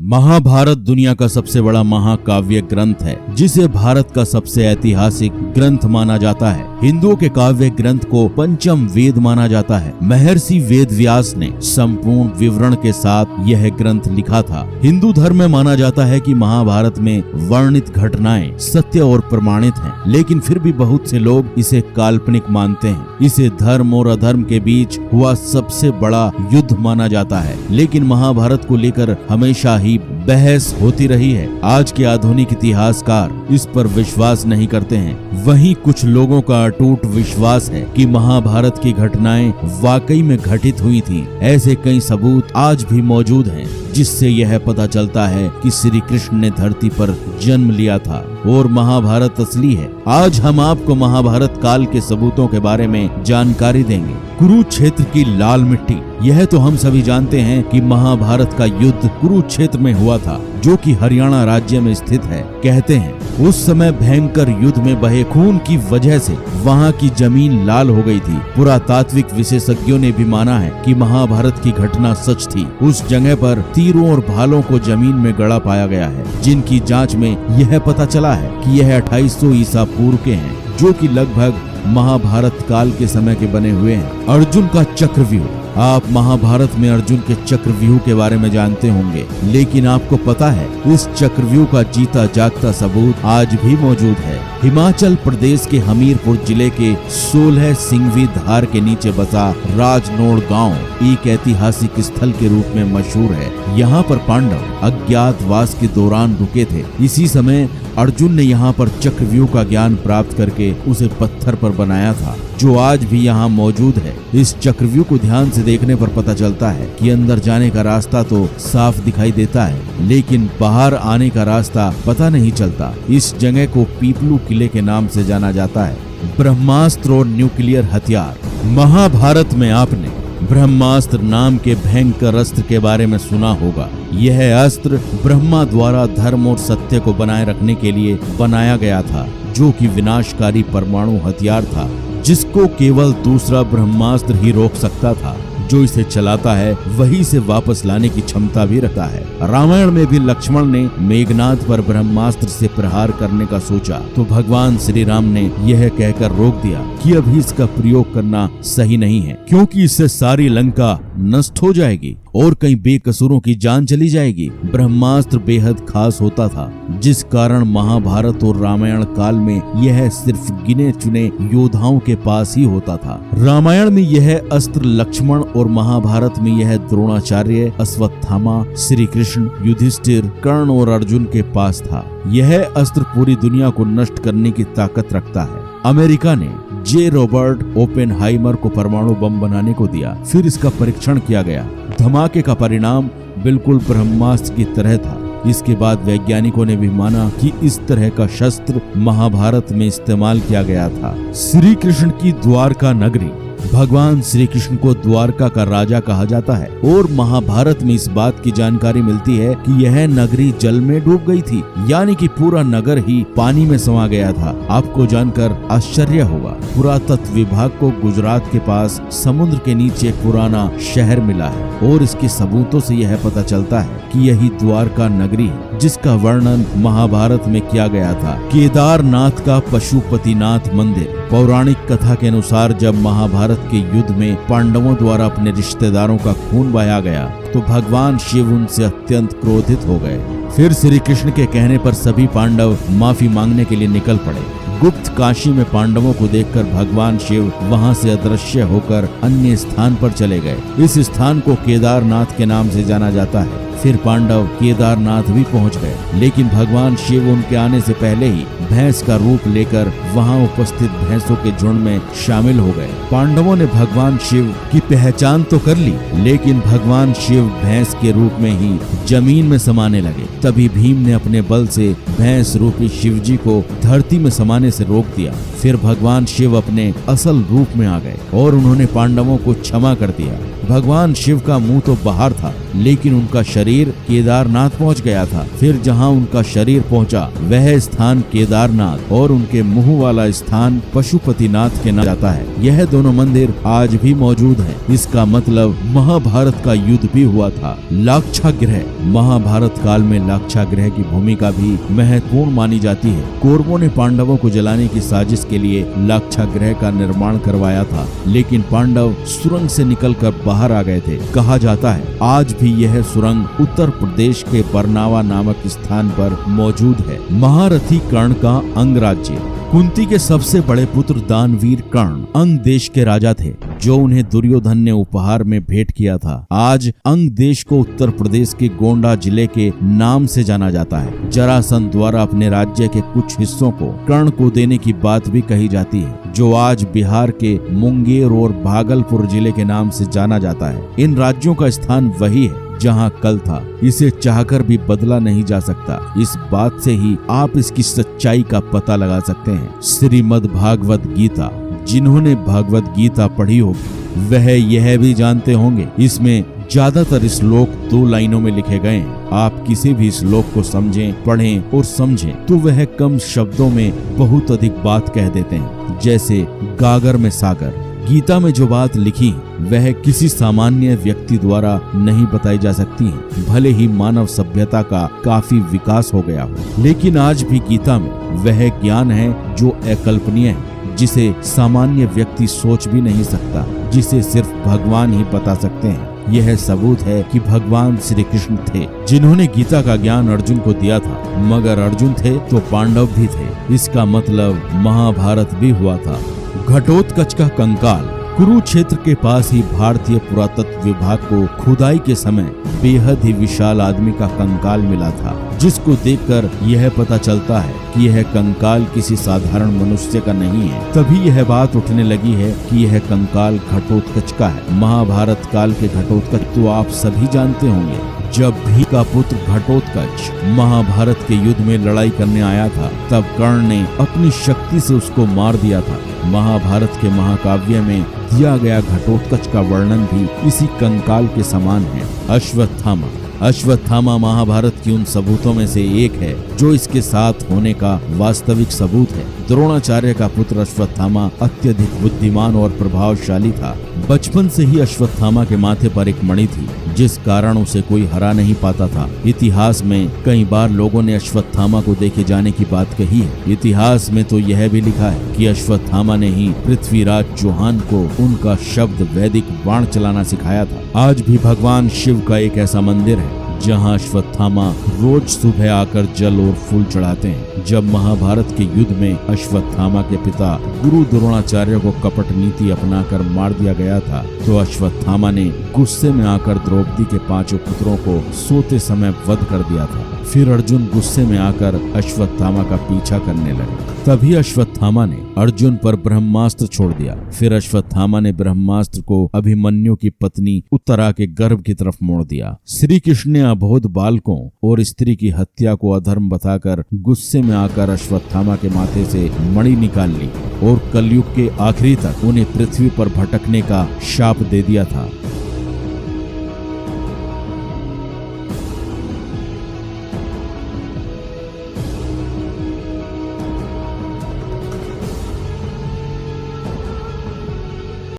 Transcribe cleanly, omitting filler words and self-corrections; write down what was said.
महाभारत दुनिया का सबसे बड़ा महाकाव्य ग्रंथ है, जिसे भारत का सबसे ऐतिहासिक ग्रंथ माना जाता है। हिंदुओं के काव्य ग्रंथ को पंचम वेद माना जाता है। महर्षि वेद व्यास ने संपूर्ण विवरण के साथ यह ग्रंथ लिखा था। हिंदू धर्म में माना जाता है कि महाभारत में वर्णित घटनाएं सत्य और प्रमाणित हैं, लेकिन फिर भी बहुत से लोग इसे काल्पनिक मानते हैं। इसे धर्म और अधर्म के बीच हुआ सबसे बड़ा युद्ध माना जाता है, लेकिन महाभारत को लेकर हमेशा ही बहस होती रही है। आज के आधुनिक इतिहासकार इस पर विश्वास नहीं करते हैं। वहीं कुछ लोगों का अटूट विश्वास है कि महाभारत की घटनाएं वाकई में घटित हुई थीं। ऐसे कई सबूत आज भी मौजूद हैं, जिससे यह पता चलता है कि श्री कृष्ण ने धरती पर जन्म लिया था और महाभारत असली है। आज हम आपको महाभारत काल के सबूतों के बारे में जानकारी देंगे। कुरुक्षेत्र की लाल मिट्टी, यह तो हम सभी जानते हैं कि महाभारत का युद्ध कुरुक्षेत्र में हुआ था, जो कि हरियाणा राज्य में स्थित है। कहते हैं उस समय भयंकर युद्ध में बहे खून की वजह से वहां की जमीन लाल हो गई थी। पुरातात्विक विशेषज्ञों ने भी माना है कि महाभारत की घटना सच थी। उस जगह पर तीरों और भालों को जमीन में गड़ा पाया गया है, जिनकी जांच में यह पता चला है कि यह 2800 ईसा पूर्व के हैं, जो कि लगभग महाभारत काल के समय के बने हुए हैं। अर्जुन का चक्रव्यूह, आप महाभारत में अर्जुन के चक्रव्यूह के बारे में जानते होंगे, लेकिन आपको पता है इस चक्रव्यूह का जीता जागता सबूत आज भी मौजूद है। हिमाचल प्रदेश के हमीरपुर जिले के 16 सिंघवी धार के नीचे बसा राजनोड़ गांव एक ऐतिहासिक स्थल के रूप में मशहूर है। यहाँ पर पांडव अज्ञातवास के दौरान रुके थे। इसी समय अर्जुन ने यहाँ पर चक्रव्यूह का ज्ञान प्राप्त करके उसे पत्थर पर बनाया था, जो आज भी यहाँ मौजूद है। इस चक्रव्यूह को ध्यान से देखने पर पता चलता है कि अंदर जाने का रास्ता तो साफ दिखाई देता है, लेकिन बाहर आने का रास्ता पता नहीं चलता। इस जगह को पीपलू किले के नाम से जाना जाता है। ब्रह्मास्त्र और न्यूक्लियर हथियार, महाभारत में आपने ब्रह्मास्त्र नाम के भयंकर अस्त्र के बारे में सुना होगा। यह अस्त्र ब्रह्मा द्वारा धर्म और सत्य को बनाए रखने के लिए बनाया गया था, जो कि विनाशकारी परमाणु हथियार था, जिसको केवल दूसरा ब्रह्मास्त्र ही रोक सकता था। जो इसे चलाता है वही इसे वापस लाने की क्षमता भी रखता है। रामायण में भी लक्ष्मण ने मेघनाद पर ब्रह्मास्त्र से प्रहार करने का सोचा, तो भगवान श्री राम ने यह कहकर रोक दिया कि अभी इसका प्रयोग करना सही नहीं है, क्योंकि इससे सारी लंका नष्ट हो जाएगी और कई बेकसूरों की जान चली जाएगी। ब्रह्मास्त्र बेहद खास होता था, जिस कारण महाभारत और रामायण काल में यह सिर्फ गिने चुने योद्धाओं के पास ही होता था। रामायण में यह अस्त्र लक्ष्मण और महाभारत में यह द्रोणाचार्य, अश्वत्थामा, श्री कृष्ण, युधिष्ठिर, कर्ण और अर्जुन के पास था। यह अस्त्र पूरी दुनिया को नष्ट करने की ताकत रखता है। अमेरिका ने जे रॉबर्ट ओपेनहाइमर को परमाणु बम बनाने को दिया, फिर इसका परीक्षण किया गया। धमाके का परिणाम बिल्कुल ब्रह्मास्त्र की तरह था। इसके बाद वैज्ञानिकों ने भी माना कि इस तरह का शस्त्र महाभारत में इस्तेमाल किया गया था। श्री कृष्ण की द्वारका नगरी, भगवान श्री कृष्ण को द्वारका का राजा कहा जाता है और महाभारत में इस बात की जानकारी मिलती है कि यह नगरी जल में डूब गई थी, यानी कि पूरा नगर ही पानी में समा गया था। आपको जानकर आश्चर्य होगा, पुरातत्व विभाग को गुजरात के पास समुद्र के नीचे पुराना शहर मिला है और इसके सबूतों से यह पता चलता है कि यही द्वारका नगरी है, जिसका वर्णन महाभारत में किया गया था। केदारनाथ का पशुपतिनाथ मंदिर, पौराणिक कथा के अनुसार जब महाभारत के युद्ध में पांडवों द्वारा अपने रिश्तेदारों का खून बहाया गया, तो भगवान शिव उनसे अत्यंत क्रोधित हो गए। फिर श्री कृष्ण के कहने पर सभी पांडव माफी मांगने के लिए निकल पड़े। गुप्त काशी में पांडवों को देखकर भगवान शिव वहां से अदृश्य होकर अन्य स्थान पर चले गए। इस स्थान को केदारनाथ के नाम से जाना जाता है। फिर पांडव केदारनाथ भी पहुंच गए, लेकिन भगवान शिव उनके आने से पहले ही भैंस का रूप लेकर वहां उपस्थित भैंसों के झुंड में शामिल हो गए। पांडवों ने भगवान शिव की पहचान तो कर ली, लेकिन भगवान शिव भैंस के रूप में ही जमीन में समाने लगे। तभी भीम ने अपने बल से भैंस रूपी शिव जी को धरती में समाने से रोक दिया। फिर भगवान शिव अपने असल रूप में आ गए और उन्होंने पांडवों को क्षमा कर दिया। भगवान शिव का मुंह तो बाहर था, लेकिन उनका शरीर शरीर केदारनाथ पहुंच गया था। फिर जहां उनका शरीर पहुंचा वह स्थान केदारनाथ और उनके मुंह वाला स्थान पशुपतिनाथ के नाम जाता है। यह दोनों मंदिर आज भी मौजूद हैं। इसका मतलब महाभारत का युद्ध भी हुआ था। लाक्षागृह, महाभारत काल में लाक्षागृह की भूमिका भी महत्वपूर्ण मानी जाती है। कौरवों ने पांडवों को जलाने की साजिश के लिए लाक्षागृह का निर्माण करवाया था, लेकिन पांडव सुरंग से निकलकर बाहर आ गए थे। कहा जाता है आज भी यह सुरंग उत्तर प्रदेश के बरनावा नामक स्थान पर मौजूद है। महारथी कर्ण का अंगराज्य। कुंती के सबसे बड़े पुत्र दानवीर कर्ण अंग देश के राजा थे, जो उन्हें दुर्योधन ने उपहार में भेंट किया था। आज अंग देश को उत्तर प्रदेश के गोंडा जिले के नाम से जाना जाता है। जरासंध द्वारा अपने राज्य के कुछ हिस्सों को कर्ण को देने की बात भी कही जाती है, जो आज बिहार के मुंगेर और भागलपुर जिले के नाम से जाना जाता है। इन राज्यों का स्थान वही है जहां कल था। इसे चाहकर भी बदला नहीं जा सकता। इस बात से ही आप इसकी सच्चाई का पता लगा सकते हैं। श्रीमद् भागवत गीता, जिन्होंने भागवत गीता पढ़ी होगी वह यह भी जानते होंगे इसमें ज्यादातर श्लोक 2 लाइनों में लिखे गए हैं। आप किसी भी श्लोक को समझें, पढ़ें और समझें तो वह कम शब्दों में बहुत अधिक बात कह देते हैं। जैसे गागर में सागर। गीता में जो बात लिखी वह किसी सामान्य व्यक्ति द्वारा नहीं बताई जा सकती है। भले ही मानव सभ्यता का काफी विकास हो गया हो, लेकिन आज भी गीता में वह ज्ञान है जो अकल्पनीय है, जिसे सामान्य व्यक्ति सोच भी नहीं सकता, जिसे सिर्फ भगवान ही बता सकते हैं। यह सबूत है कि भगवान श्री कृष्ण थे जिन्होंने गीता का ज्ञान अर्जुन को दिया था। मगर अर्जुन थे तो पांडव भी थे। इसका मतलब महाभारत भी हुआ था। घटोत्कच का कंकाल। कुरुक्षेत्र के पास ही भारतीय पुरातत्व विभाग को खुदाई के समय बेहद ही विशाल आदमी का कंकाल मिला था, जिसको देखकर यह पता चलता है कि यह कंकाल किसी साधारण मनुष्य का नहीं है। तभी यह बात उठने लगी है कि यह कंकाल घटोत्कच का है। महाभारत काल के घटोत्कच तो आप सभी जानते होंगे। जब भीम का पुत्र घटोत्कच महाभारत के युद्ध में लड़ाई करने आया था, तब कर्ण ने अपनी शक्ति से उसको मार दिया था। महाभारत के महाकाव्य में दिया गया घटोत्कच का वर्णन भी इसी कंकाल के समान है। अश्वत्थामा। अश्वत्थामा महाभारत की उन सबूतों में से एक है जो इसके साथ होने का वास्तविक सबूत है। द्रोणाचार्य का पुत्र अश्वत्थामा अत्यधिक बुद्धिमान और प्रभावशाली था। बचपन से ही अश्वत्थामा के माथे पर एक मणि थी, जिस कारण उसे कोई हरा नहीं पाता था। इतिहास में कई बार लोगों ने अश्वत्थामा को देखे जाने की बात कही है। इतिहास में तो यह भी लिखा है कि अश्वत्थामा ने ही पृथ्वीराज चौहान को उनका शब्द वैदिक बाण चलाना सिखाया था। आज भी भगवान शिव का एक ऐसा मंदिर है जहां अश्वत्थामा रोज सुबह आकर जल और फूल चढ़ाते हैं। जब महाभारत के युद्ध में अश्वत्थामा के पिता गुरु द्रोणाचार्य को कपट नीति अपनाकर मार दिया गया था, तो अश्वत्थामा ने गुस्से में आकर द्रौपदी के 5 पुत्रों को सोते समय वध कर दिया था। फिर अर्जुन गुस्से में आकर अश्वत्थामा का पीछा करने लगे। तभी अश्वत्थामा ने अर्जुन पर ब्रह्मास्त्र छोड़ दिया। फिर अश्वत्थामा ने ब्रह्मास्त्र को अभिमन्यु की पत्नी उत्तरा के गर्भ की तरफ मोड़ दिया। श्री कृष्ण ने अबोध बालकों और स्त्री की हत्या को अधर्म बताकर गुस्से में आकर अश्वत्थामा के माथे से मणि निकाल ली और कलयुग के आखिरी तक उन्हें पृथ्वी पर भटकने का शाप दे दिया था।